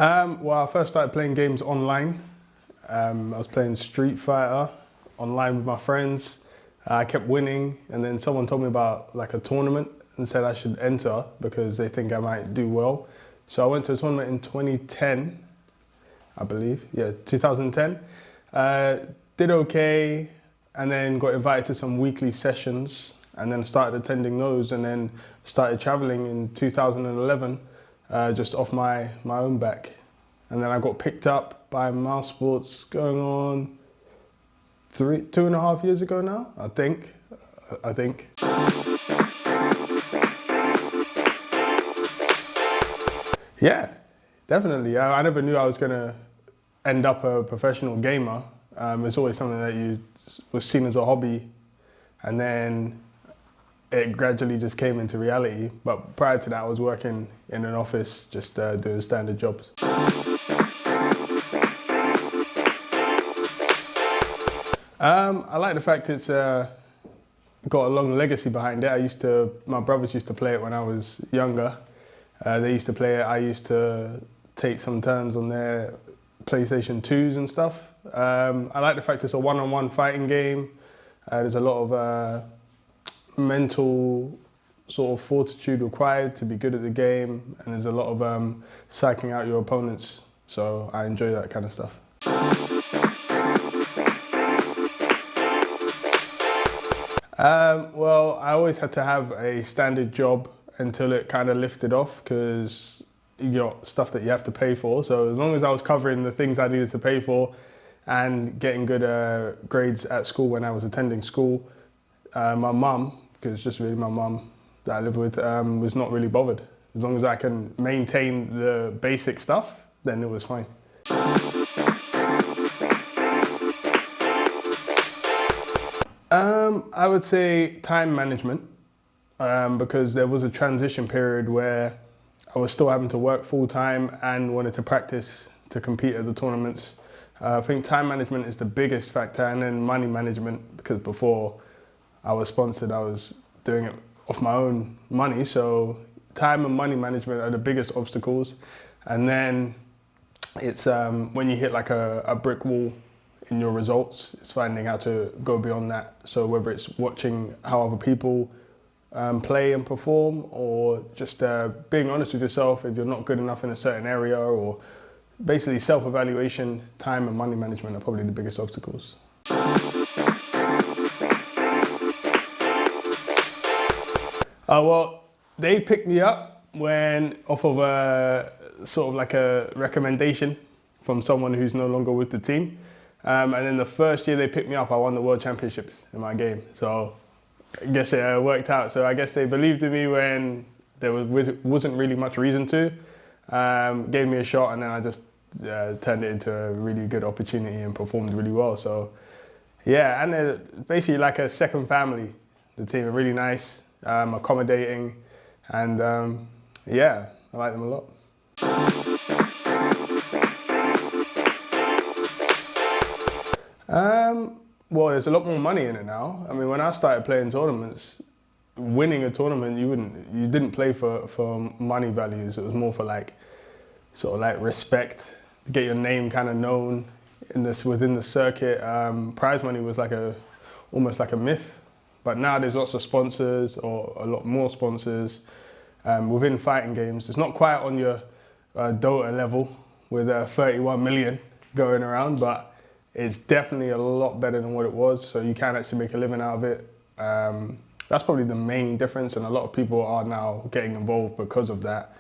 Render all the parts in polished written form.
Well, I first started playing games online. I was playing Street Fighter online with my friends. I kept winning, and then someone told me about like a tournament and said I should enter because they think I might do well. So I went to a tournament in 2010, I believe. Yeah, 2010. Did okay, and then got invited to some weekly sessions, and then started attending those, and then started traveling in 2011, just off my own back. And then I got picked up by Mousesports going on 2.5 years ago now, I think. Yeah, definitely. I never knew I was gonna end up a professional gamer. It's always something that was seen as a hobby, and then it gradually just came into reality. But prior to that, I was working in an office, just doing standard jobs. I like the fact it's got a long legacy behind it. My brothers used to play it when I was younger. They used to play it. I used to take some turns on their PlayStation 2s and stuff. I like the fact it's a one-on-one fighting game. There's a lot of mental sort of fortitude required to be good at the game, and there's a lot of psyching out your opponents. So I enjoy that kind of stuff. Well, I always had to have a standard job until it kind of lifted off, because you got stuff that you have to pay for. So as long as I was covering the things I needed to pay for and getting good grades at school when I was attending school, my mum, because it's just really my mum that I live with, was not really bothered. As long as I can maintain the basic stuff, then it was fine. I would say time management, because there was a transition period where I was still having to work full time and wanted to practice to compete at the tournaments. I think time management is the biggest factor, and then money management, because before I was sponsored, I was doing it off my own money. So time and money management are the biggest obstacles. And then it's when you hit like a brick wall in your results, it's finding how to go beyond that. So whether it's watching how other people play and perform, or just being honest with yourself if you're not good enough in a certain area, or basically self-evaluation, time and money management are probably the biggest obstacles. Well, they picked me up off of a sort of like a recommendation from someone who's no longer with the team. And then the first year they picked me up, I won the World Championships in my game. So I guess it worked out. So I guess they believed in me when there wasn't really much reason to. Gave me a shot, and then I just turned it into a really good opportunity and performed really well. So yeah, and they're basically like a second family. The team are really nice, accommodating, and yeah, I like them a lot. Well, there's a lot more money in it now. I mean, when I started playing tournaments, winning a tournament, you didn't play for money values. It was more for like sort of like respect, to get your name kind of known within the circuit. Prize money was almost like a myth. But now there's lots of sponsors, or a lot more sponsors within fighting games. It's not quite on your Dota level with 31 million going around, but it's definitely a lot better than what it was. So you can actually make a living out of it. That's probably the main difference, and a lot of people are now getting involved because of that.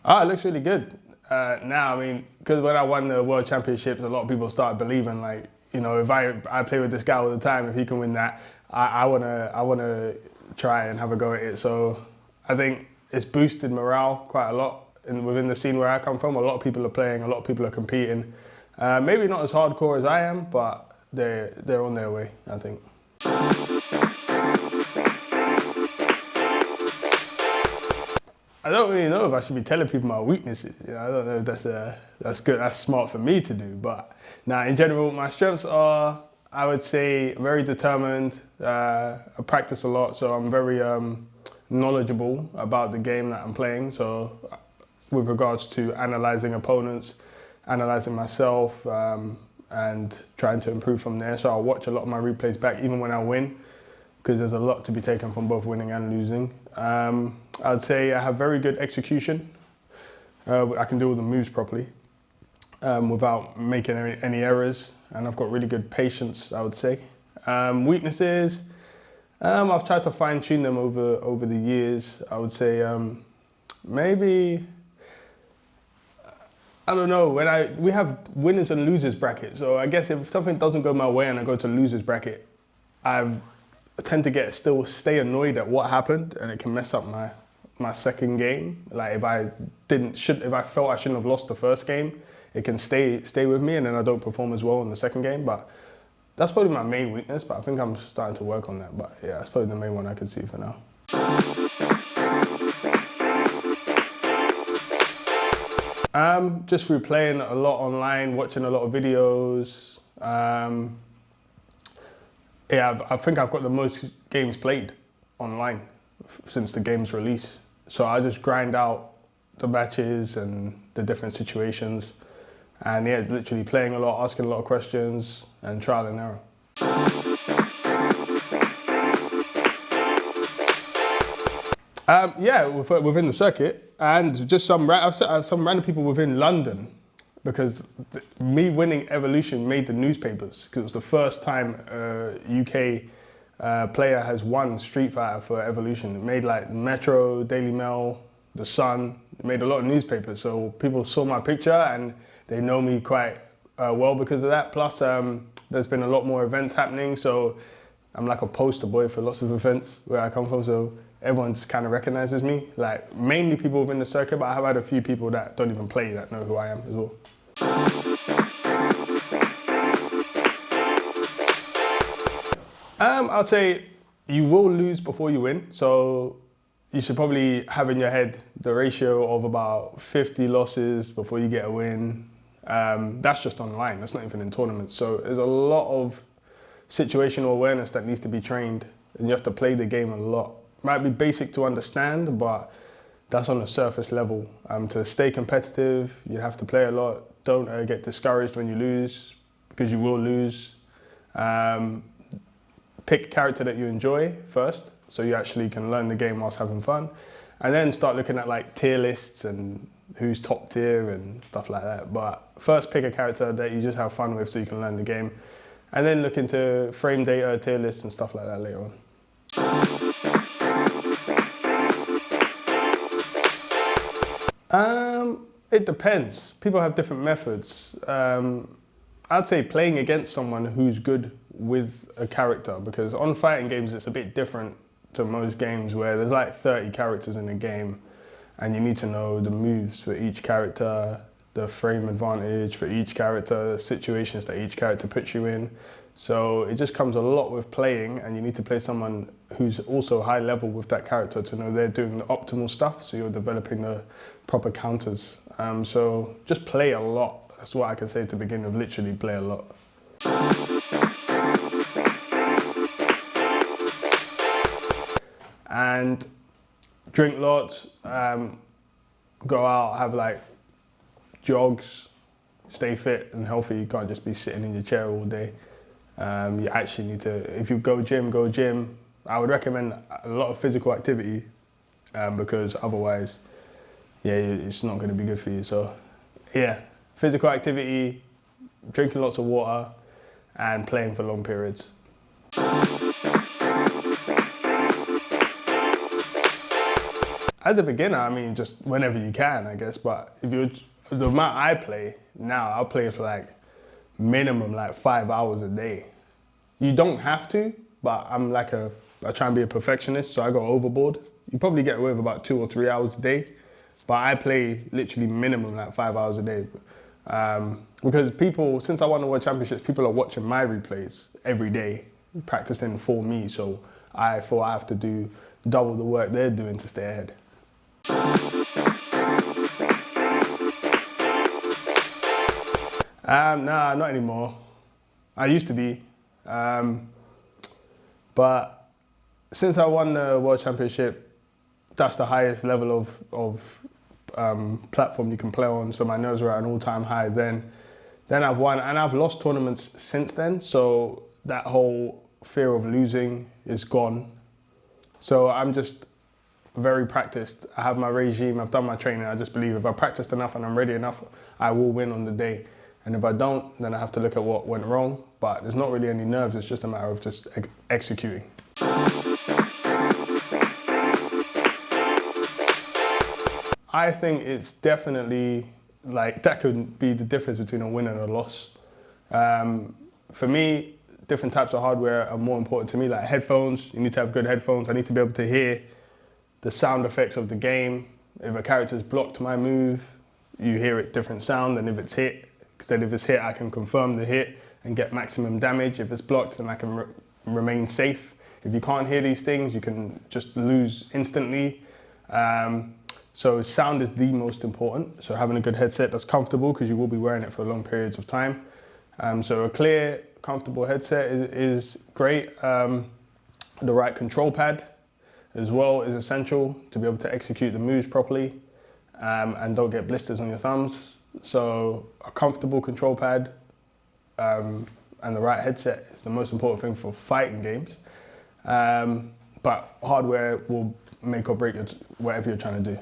It looks really good. Now, I mean, because when I won the World Championships, a lot of people started believing, like, you know, if I play with this guy all the time, if he can win that, I wanna try and have a go at it. So I think it's boosted morale quite a lot within the scene where I come from. A lot of people are playing, a lot of people are competing. Maybe not as hardcore as I am, but they're on their way, I think. I don't really know if I should be telling people my weaknesses. You know, I don't know if that's good, that's smart for me to do. But in general, my strengths are, I would say, very determined. I practice a lot, so I'm very knowledgeable about the game that I'm playing. So with regards to analysing opponents, analysing myself, and trying to improve from there. So I'll watch a lot of my replays back even when I win, because there's a lot to be taken from both winning and losing. I'd say I have very good execution. I can do all the moves properly without making any errors, and I've got really good patience, I would say. Weaknesses, I've tried to fine tune them over the years. I would say maybe, I don't know, we have winners and losers bracket. So I guess if something doesn't go my way and I go to losers bracket, I tend to stay annoyed at what happened, and it can mess up my second game. Like if I felt I shouldn't have lost the first game, it can stay with me, and then I don't perform as well in the second game. But that's probably my main weakness, but I think I'm starting to work on that. But yeah, that's probably the main one I can see for now. Just through playing a lot online, watching a lot of videos. Yeah, I think I've got the most games played online since the game's release. So I just grind out the matches and the different situations. And yeah, literally playing a lot, asking a lot of questions, and trial and error. Yeah, within the circuit, and just some random people within London, because me winning Evolution made the newspapers, because it was the first time a UK player has won Street Fighter for Evolution. It made like Metro, Daily Mail, The Sun. It made a lot of newspapers, so people saw my picture and they know me quite well because of that. Plus, there's been a lot more events happening, so I'm like a poster boy for lots of events where I come from, so everyone just kind of recognizes me. Like, mainly people within the circuit, but I have had a few people that don't even play that know who I am as well. I'd say you will lose before you win, so you should probably have in your head the ratio of about 50 losses before you get a win. That's just online, that's not even in tournaments. So there's a lot of situational awareness that needs to be trained, and you have to play the game a lot. Might be basic to understand, but that's on the surface level. To stay competitive, you have to play a lot. Don't get discouraged when you lose, because you will lose. Pick a character that you enjoy first, so you actually can learn the game whilst having fun. And then start looking at like tier lists and who's top tier and stuff like that. But first pick a character that you just have fun with so you can learn the game. And then look into frame data, tier lists and stuff like that later on. It depends. People have different methods. I'd say playing against someone who's good with a character, because on fighting games it's a bit different to most games where there's like 30 characters in a game and you need to know the moves for each character, the frame advantage for each character, the situations that each character puts you in. So it just comes a lot with playing, and you need to play someone who's also high level with that character to know they're doing the optimal stuff, so you're developing the proper counters. So just play a lot. That's what I can say to begin with, literally play a lot. And drink lots, go out, have like jogs, stay fit and healthy. You can't just be sitting in your chair all day. You actually need to, if you go gym, go gym. I would recommend a lot of physical activity because otherwise, yeah, it's not going to be good for you. So yeah, physical activity, drinking lots of water and playing for long periods. As a beginner, I mean, just whenever you can, I guess. But if you, the amount I play now, I'll play for like minimum like 5 hours a day. You don't have to, but I try and be a perfectionist, so I go overboard. You probably get away with about 2 or 3 hours a day, but I play literally minimum like 5 hours a day. Because people, since I won the World Championships, people are watching my replays every day, practicing for me. So I thought I have to do double the work they're doing to stay ahead. Nah, not anymore. I used to be. But since I won the World Championship, that's the highest level of platform you can play on. So my nerves were at an all-time high then. Then I've won, and I've lost tournaments since then. So that whole fear of losing is gone. So I'm just very practiced. I have my regime, I've done my training. I just believe if I practiced enough and I'm ready enough, I will win on the day. And if I don't, then I have to look at what went wrong. But there's not really any nerves, it's just a matter of just executing. I think it's definitely, like, that could be the difference between a win and a loss. For me, different types of hardware are more important to me, like headphones. You need to have good headphones. I need to be able to hear the sound effects of the game. If a character's blocked my move, you hear it different sound than if it's hit. Because then if it's hit, I can confirm the hit and get maximum damage. If it's blocked, then I can remain safe. If you can't hear these things, you can just lose instantly. So sound is the most important. So having a good headset that's comfortable, because you will be wearing it for long periods of time. So a clear, comfortable headset is great. The right control pad as well is essential to be able to execute the moves properly and don't get blisters on your thumbs. So a comfortable control pad and the right headset is the most important thing for fighting games. But hardware will make or break whatever you're trying to do.